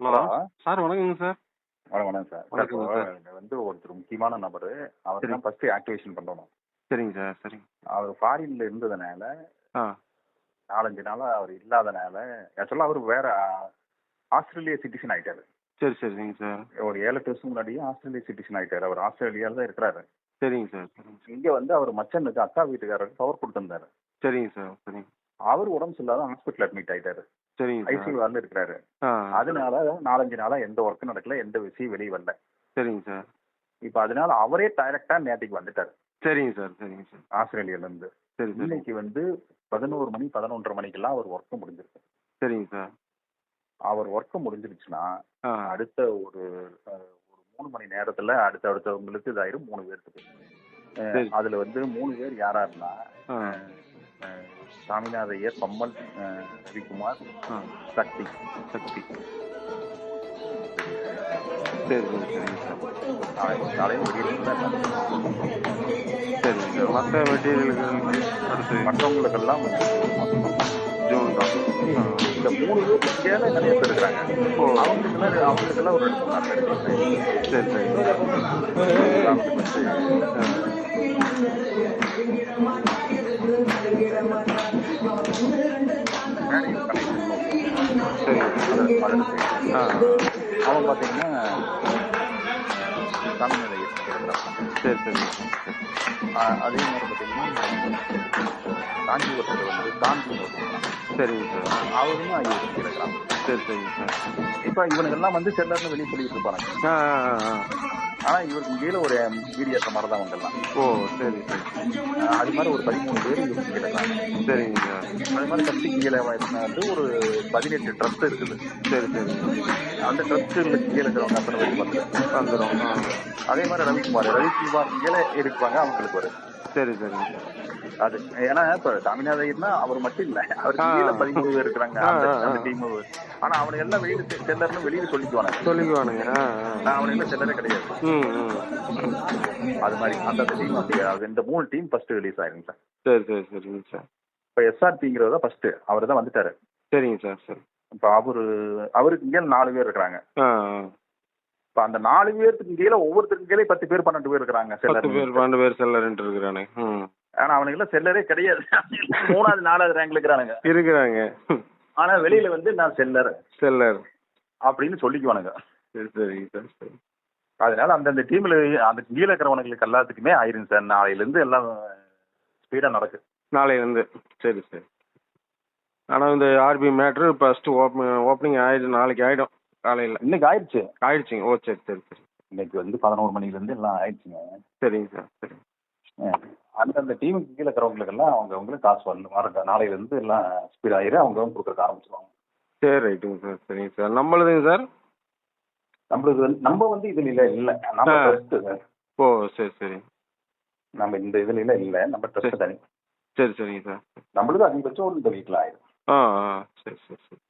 Hello! Hello! Sir வணக்கங்க sir. வணக்கம் sir. Sir இப்போ வணக்கங்க சார். இங்க வந்து ஒருத்தர் முக்கியமான நபரு. அவர தான் சரிங்க. ஃபர்ஸ்ட்டு ஆக்டிவேஷன் பண்ணணும். சரிங்க சார். சரிங்க. அவரு ஃபாரின்ல இருந்ததுனால, ஆ. 4, 5 நாளா அவரு இல்லாதனால, ஆக்சுவலா அவரு வேற ஆஸ்திரேலியா சிட்டிசன் ஆயிட்டாரு. சரிங்க சார். ஒரு 7, 8 வருஷம் முன்னாடியே ஆஸ்திரேலியா சிட்டிசன் ஆயிட்டாரு. அவர் ஆஸ்திரேலியால தான் இருக்கிறாரு. சரிங்க சார். சரிங்க சார். இங்க வந்து அவர் மச்சனுக்கு அக்கா வீட்டுக்காரருக்கு பவர் குடுத்திருந்தாரு. சரிங்க சார். சரிங்க. அவரு உடம்பு சரியில்லாத ஹாஸ்பிட்டல் அட்மிட் ஆயிட்டாரு. சரிங்க சார். ஐசியூல இருக்கிறாரு. ஆ. அதனால 4, 5 நாளா எந்த ஒர்க்கும் நடக்கல. எந்த விஷயம் வெளிய வரல. சரிங்க சார். இப்ப அதனால அவரே டைரக்ட்டா நேத்திக்கு வந்துட்டாரு. சரிங்க சார். சரிங்க சார். ஆஸ்திரேலியால இருந்து. சரி, சரி. இன்னைக்கு வந்து 11 மணி, 11:30 மணிக்கெல்லாம் அவர் ஒர்க் முடிஞ்சிருக்கு. சரிங்க சார். அவர் ஒர்க் முடிஞ்சிருச்சுன்னா, ஆ. அடுத்த ஒரு ஒரு 3 மணி நேரத்துல அடுத்தவங்களுக்கு இதாயிரும் 3 பேர்த்துக்கு. சரி. அதுல வந்து 3 பேர் யாராருன்னா, ஆ. அ அ சாமிநாத ஐயர், பம்மல், ரவிக்குமார், ஆ. சக்தி. சக்தி. சரி, சரி. சரிங்க சார். நாளைக்கு காலையில வெளியில சரிங்க சார். மத்த மெட்டீரியலுக்கு அடுத்து மற்றவங்களுக்கெல்லாம் வந்து ஜூன் மாசம் தான். ஜூன் தான். ஆ. இந்த 3 பேருக்கு கீழ நிறைய பேர் இருக்கிறாங்க. ஓ! அவங்களுக்கெல்லாம் ஒரு 2 3 நாள் ரிலீஸ் சரி, சரிங்க சார். உதாரணத்துக்கு வந்து ஆ. மேடையில் கணேசன் சரிங்க சார். மதுரை சைடு. ஆ. அவன் பார்த்தீங்கன்னா, சாமிநாத ஐயர் இருக்கிறான். சரி, சரிங்க சார். அதே மாதிரி பார்த்தீங்கன்னா, காஞ்சிபுரத்தில் வந்து காந்தின்னு ஒருத்தர். சரிங்க சார். அவரும் ஐயர் இருக்கிறான். சரி, சரிங்க சார். இப்ப இவனுங்கெல்லாம் வந்து செல்லர்னு வெளியே சொல்லிட்டு இருப்பானுங்க. ஆ, ஆ, ஆ, ஆ. ஆனா இவருக்கு கீழே ஒரு மீடியாட்ட மாதிரி தான் அவங்கெல்லாம். ஓ! சரி, சரி. அது மாதிரி ஒரு 13 பேர் இவருக்கு கீழே இருக்காங்க. சரிங்க சார். அது மாதிரி சக்திக்கு கீழே வந்து ஒரு 18 ட்ரஸ்ட் இருக்குது. சரி, சரி. அந்த ட்ரஸ்ட்டுகளுக்கு கீழே இருக்கிறவங்க அத்தனை பேருக்கு வந்துடும். வந்துரும். ஆ. அதே மாதிரி ரவிக்குமார் கீழே இருப்பாங்க அவங்களுக்கு ஒரு. சரி, சரிங்க சார். அது ஏன்னா இப்ப சாமிநாத ஐயர்னா அவர் மட்டும் இல்ல. அவருக்கு ஆ. கீழே 13 பேர் இருக்கிறாங்க. ஆ, அந்த ஆ, அந்த ஆ. டீம். ஆனா அவனுங்க எல்லாம் வெளியில செல்லர்னு வெளியில சொல்லிக்குவானுங்க. சொல்லிக்குவானுங்க. ஆ, ஆ. அவனுங்க எல்லாம் செல்லரே கிடையாது. ம், ம். அது மாதிரி அந்தந்த டீம் அப்படி இந்த 3 டீம் ஃபர்ஸ்ட் ரிலீஸ் ஆயிருங்க சார். சரி, சரி, சரிங்க சார். இப்ப எஸ்ஆர்பிங்கிறத ஃபர்ஸ்ட் அவர் தான் வந்துட்டாரு. சரிங்க சார். சரி. இப்ப அவருக்கு கீழ 4 பேர் இருக்காங்க. ஆ, ஆ. இப்ப அந்த 4 பேருக்கு கீழ ஒவ்வொருத்தருக்கு கீழ 10 பேர் 12 பேர் இருக்காங்க 10 பேர், செல்லர். 12 பேர் செல்லர்ன்ட்டு இருக்கிறானுங்க. ம். ஆனா அவனுங்க எல்லாம் செல்லரே கிடையாது. 3வது 4வது ரேங்க்ல இருக்கிறானுங்க. இருக்கிறாங்க. ஆனா வெளியில வந்து நான் செல்லர் செல்லர். அப்படின்னு சொல்லிக்குவானுங்க. சரி, சரிங்க சார். சரி. அதனால அந்தந்த டீம்ல அந்த கீழ இருக்கிறவனுங்களுக்கு எல்லாத்துக்குமே ஆயிருங்க சார். நாளையில இருந்து எல்லாம் ஸ்பீடா நடக்கு. நாளையிலருந்து. சரி, சரி. ஆனா இந்த ஆர்பி மேட்ரு ஃபர்ஸ்ட் ஓப்பனிங் ஆயிடும். நாளைக்கு ஆயிடும் காலையில. இன்னைக்கு ஆயிடுச்சு. ஆயிடுச்சுங்க. ஓ! சரி, சரி, சரி. இன்னைக்கு வந்து 11 மணில இருந்து எல்லாம் ஆயிடுச்சுங்க. சரிங்க சார். சரி. அந்தந்த டீமுக்கு கீழ இருக்கிறவங்களுக்கு எல்லாம் அவங்களுக்கு காசு வரணும். நாளையில இருந்து எல்லாம் ஸ்பீட் ஆயிரும். அவங்க கொடுக்கறதுக்கு ஆரம்பிச்சிருவாங்க. சரி, ரைட்டுங்க சார். சரிங்க சார். நம்மளுதுங்க சார்? நம்மளுக்கு வந்து நம்ம வந்து இதுல இல்ல. நம்ம ட்ரஸ்ட். ஓ! சரி, சரி. நம்ம இந்த இதுல இல்ல. நம்ம ட்ரஸ்ட் தனி. சரி, சரிங்க சார். நம்மளுக்கு அதிகபட்சம் ஒரு இந்த வீக்ல ஆயிரும். ஆ, ஆ. சரி, சரி, சரி.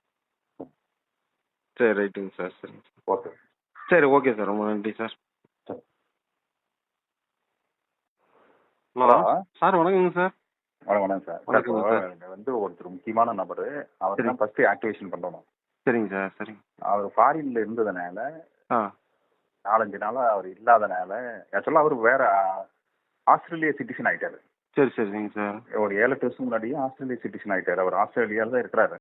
சரி, ரைட்டுங்க சார். சரிங்க சார். ஓகே. சரி, ஓகே சார். ரொம்ப நன்றி சார். சரி. ஹலோ! சார் வணக்கங்க சார். வணக்கம் சார். வணக்கங்க சார். இங்க வந்து ஒருத்தர் முக்கியமான நபரு. அவர் தான் ஃபர்ஸ்ட் ஆக்டிவேஷன் பண்ணணும். சரிங்க சார். சரிங்க. அவர் ஃபாரின்ல இருந்ததுனால, ஆ. 4, 5 நாளா அவர் இல்லாதனால, ஆக்சுவலா அவர் வேற ஆஸ்திரேலியா சிட்டிசன் ஆயிட்டாரு. சரி, சரிங்க சார். ஒரு 7, 8 வருஷம் முன்னாடியே ஆஸ்திரேலியா சிட்டிசன் ஆயிட்டாரு. அவர் ஆஸ்திரேலியால தான் இருக்கிறாரு.